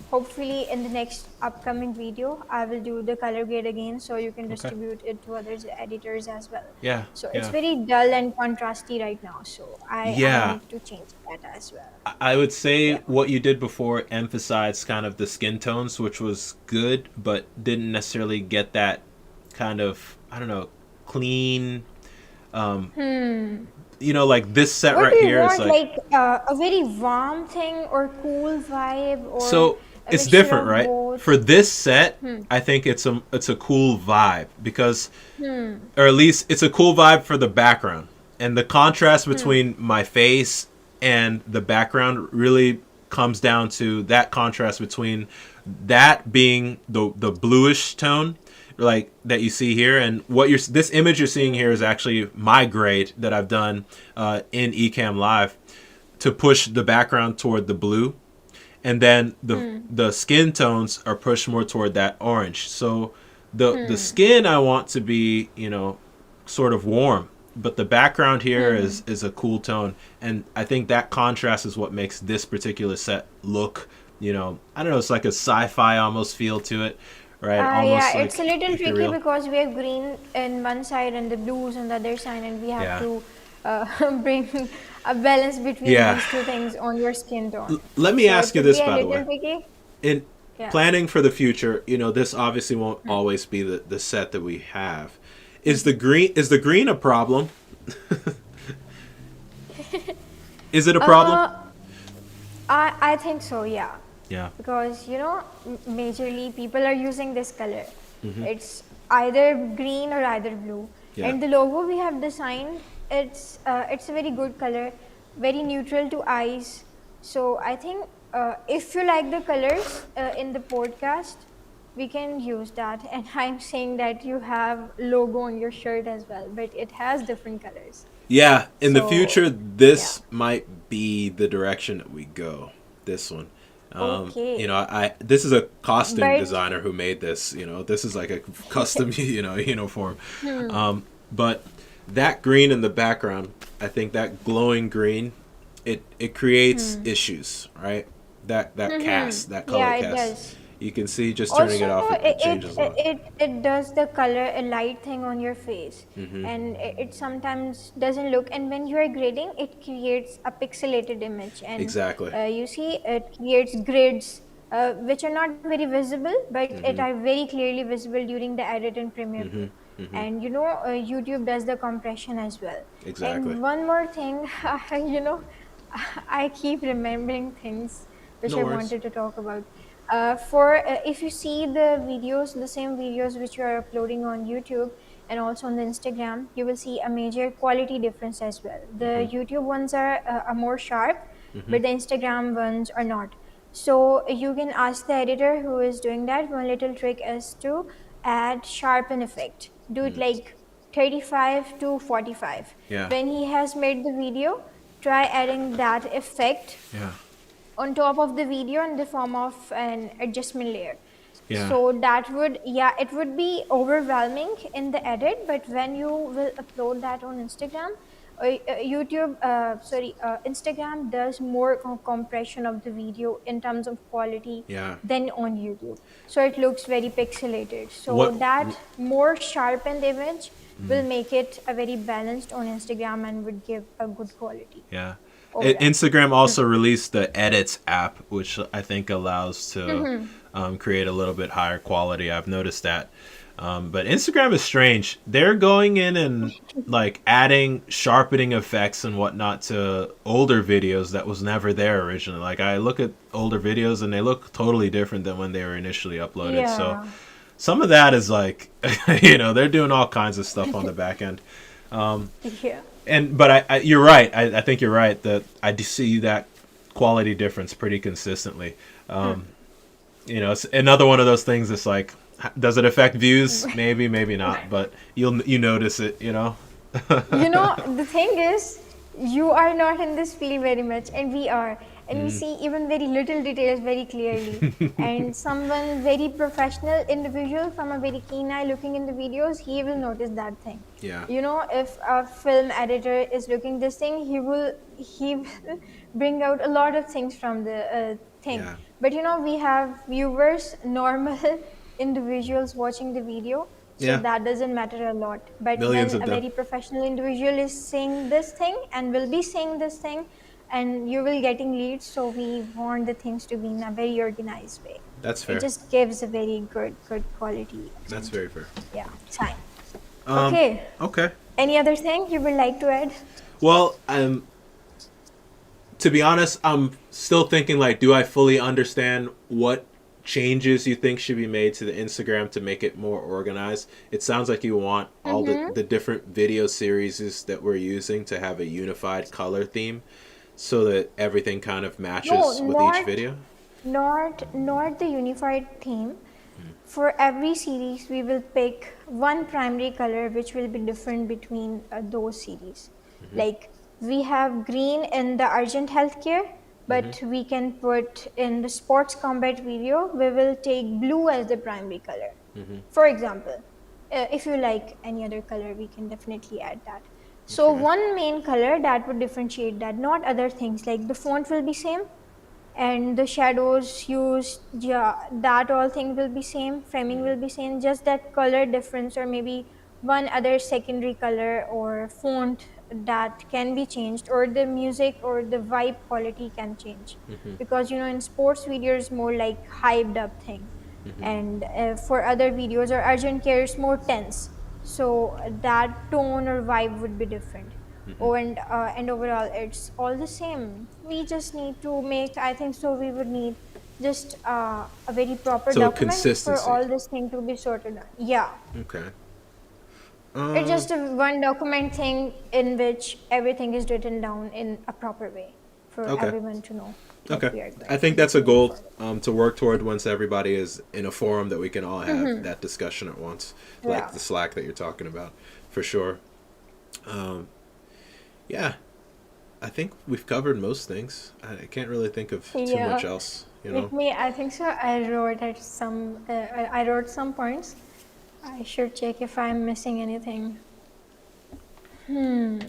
hopefully in the next upcoming video, I will do the color grade again, so you can Okay. distribute it to other editors as well. Yeah. So it's Yeah. very dull and contrasty right now. So I Yeah. need to change that as well. I would say Yeah. what you did before emphasized kind of the skin tones, which was good, but didn't necessarily get that kind of, I don't know, clean. Um, like this set What do right you here is want? like, Like a very warm thing or cool vibe, or so a it's mixture different, of right? both? For this set, Hmm. I think it's a cool vibe because, Hmm. or at least it's a cool vibe for the background, and the contrast Hmm. between my face and the background really comes down to that contrast between that being the bluish tone like that you see here, and what you're this image you're seeing here is actually my grade that I've done in Ecamm Live to push the background toward the blue, and then Hmm. the skin tones are pushed more toward that orange. So the Hmm. skin I want to be, sort of warm, but the background here Hmm. is a cool tone, and I think that contrast is what makes this particular set look, I don't know, it's like a sci-fi almost feel to it, right? Yeah, Almost it's a like little tricky ethereal. because we have green in one side and the blues on the other side, and we have Yeah. to bring a balance between Yeah. these two things on your skin tone. Let me So ask it you would be this, a by the way. little tricky. In Yeah. planning for the future, this obviously won't Hmm. always be the set that we have. Is the green a problem? Is it a problem? Uh, I think so, yeah. Yeah. Because, majorly people are using this color. Mm-hmm. It's either green or either blue. Yeah. And the logo we have designed, it's a very good color, very neutral to eyes. So I think if you like the colors in the podcast, we can use that. And I'm saying that you have logo on your shirt as well, but it has different colors. Yeah. In the So future, yeah. this might be the direction that we go. This one. Okay. I this is a costume But designer who made this. This is like a custom, uniform. hmm, But that green in the background, I think that glowing green, it creates hmm. issues, right? That Mm-hmm. cast, that color Yeah, it cast. does. You can see just turning Also, it off, it changes a lot. it does the color a light thing on your face, Hmm. and it sometimes doesn't look. And when you are grading, it creates a pixelated image, and Exactly. you see it creates grids, which are not very visible, but it Hmm. are very clearly visible during the edit in Premiere Hmm. Pro. Hmm. And YouTube does the compression as well. Exactly. And one more thing, you know, I keep remembering things which No I worries. wanted to talk about. For If you see the videos, the same videos which you are uploading on YouTube and also on the Instagram, you will see a major quality difference as well. Hmm. The YouTube ones are more sharp, Hmm. but the Instagram ones are not. So you can ask the editor who is doing that. One little trick is to add sharpen effect. Do it like 35 to 45. Yeah. When he has made the video, try adding that effect Yeah. on top of the video in the form of an adjustment layer. Yeah. So that would, yeah, it would be overwhelming in the edit, but when you will upload that on Instagram, Instagram does more compression of the video in terms of quality Yeah. than on YouTube. So it looks very pixelated. So What? that more sharpened image will make it a very balanced on Instagram and would give a good quality Yeah. overall. Instagram also released the Edits app, which I think allows to Mm-hmm. create a little bit higher quality. I've noticed that. But Instagram is strange. They're going in and like adding sharpening effects and whatnot to older videos that was never there originally. Like I look at older videos and they look totally different than when they were initially uploaded. So Yeah, some of that is like, they're doing all kinds of stuff on the back end. yeah. And but you're right. I think you're right that I do see that quality difference pretty consistently. Hmm. It's another one of those things. That's like, does it affect views? Maybe, maybe not. But you notice it. The thing is, you are not in this field very much, and we are. And we see even very little details very clearly. And someone very professional individual from a very keen eye looking in the videos, he will notice that thing. Yeah, If a film editor is looking this thing, he will bring out a lot of things from the thing. yeah, But we have viewers, normal individuals watching the video, so yeah. that doesn't matter a lot. But Millions when of a them. very professional individual is saying this thing and will be saying this thing, and you will getting leads, so we want the things to be in a very organized way. That's It fair. just gives a very good quality, That's and very fair. yeah, sign. Um. Okay. Okay. Any other thing you would like to add? Well, to be honest, I'm still thinking like, do I fully understand what changes you think should be made to the Instagram to make it more organized? It sounds like you want all Mm-hmm. the different video series that we're using to have a unified color theme so that everything kind of No, matches with each video. not the unified theme. For every series, we will pick one primary color which will be different between those series. Like we have green in the urgent healthcare, Mm-hmm. but we can put in the sports combat video, we will take blue as the primary color. Mm-hmm. For example, if you like any other color, we can definitely add that. So Okay. one main color that would differentiate that, not other things like the font will be same, and the shadows used, yeah, that all thing will be same, framing will be same, just that color difference or maybe one other secondary color or font that can be changed, or the music or the vibe quality can change, Mm-hmm. because in sports videos more like hyped up thing, Mm-hmm. and for other videos or urgent care is more tense, so that tone or vibe would be different. Mm-hmm. Oh, and overall it's all the same. We just need to make, I think so we would need just a very proper So document for consistency. all this thing to be sorted out. Yeah, Okay. it's Um. just a one document thing in which everything is written down in a proper way for Okay. everyone to know what Okay. we are I going think that's a going goal for. to work toward once everybody is in a forum that we can all have that discussion at once, like Yeah, the Slack that you're talking about, for sure. Um, yeah, I think we've covered most things. I can't really think of too much yeah. else. Let me. I think so. I wrote some points. I should check if I'm missing anything. Hmm.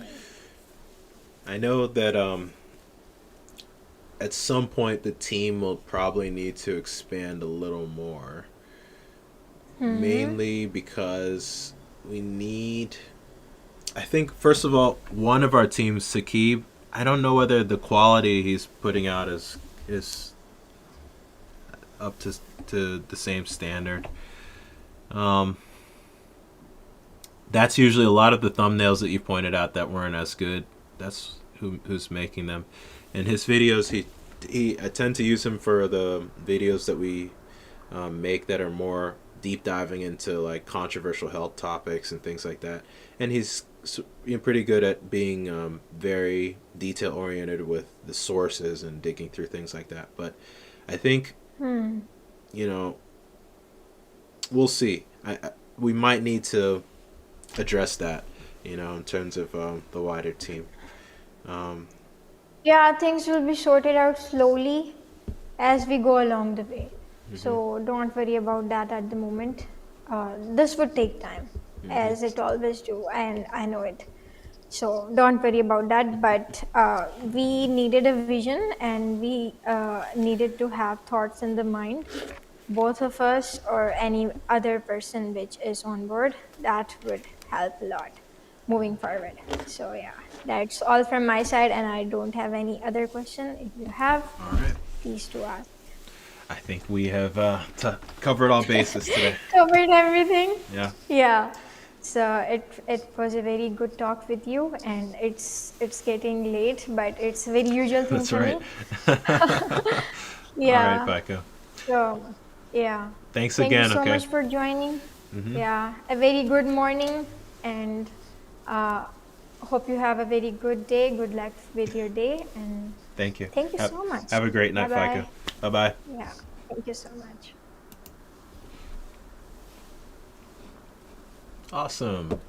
I know that at some point the team will probably need to expand a little more, Mm-hmm. mainly because we need. I think first of all, one of our teams, Sakib. I don't know whether the quality he's putting out is up to the same standard. Um, that's usually a lot of the thumbnails that you pointed out that weren't as good. That's who's making them. And his videos, he I tend to use him for the videos that we make that are more deep diving into like controversial health topics and things like that. And he's pretty good at being very detail oriented with the sources and digging through things like that. But I think Hmm. you know we'll see. We might need to address that, in terms of the wider team. Um, Yeah, things will be sorted out slowly as we go along the way. hmm So don't worry about that at the moment. This would take time, hmm as it always do, and I know it. So don't worry about that. But we needed a vision, and we needed to have thoughts in the mind, both of us or any other person which is on board. That would help a lot moving forward. So yeah, that's all from my side, and I don't have any other question. If you have, All right. please do ask. I think we have covered all bases today. Covered everything. Yeah. Yeah. So it was a very good talk with you, and it's getting late, but it's a very usual thing That's for right. me. All right, Yeah. Faiqa. So yeah. Thanks Thank you again. so Okay. much for joining. Hmm. Yeah. A very good morning, and uh, hope you have a very good day. Good luck with your day, and Thank you. thank you so much. Have a great Bye night, Faiqa. bye. Bye bye. Yeah. Thank you so much. Awesome.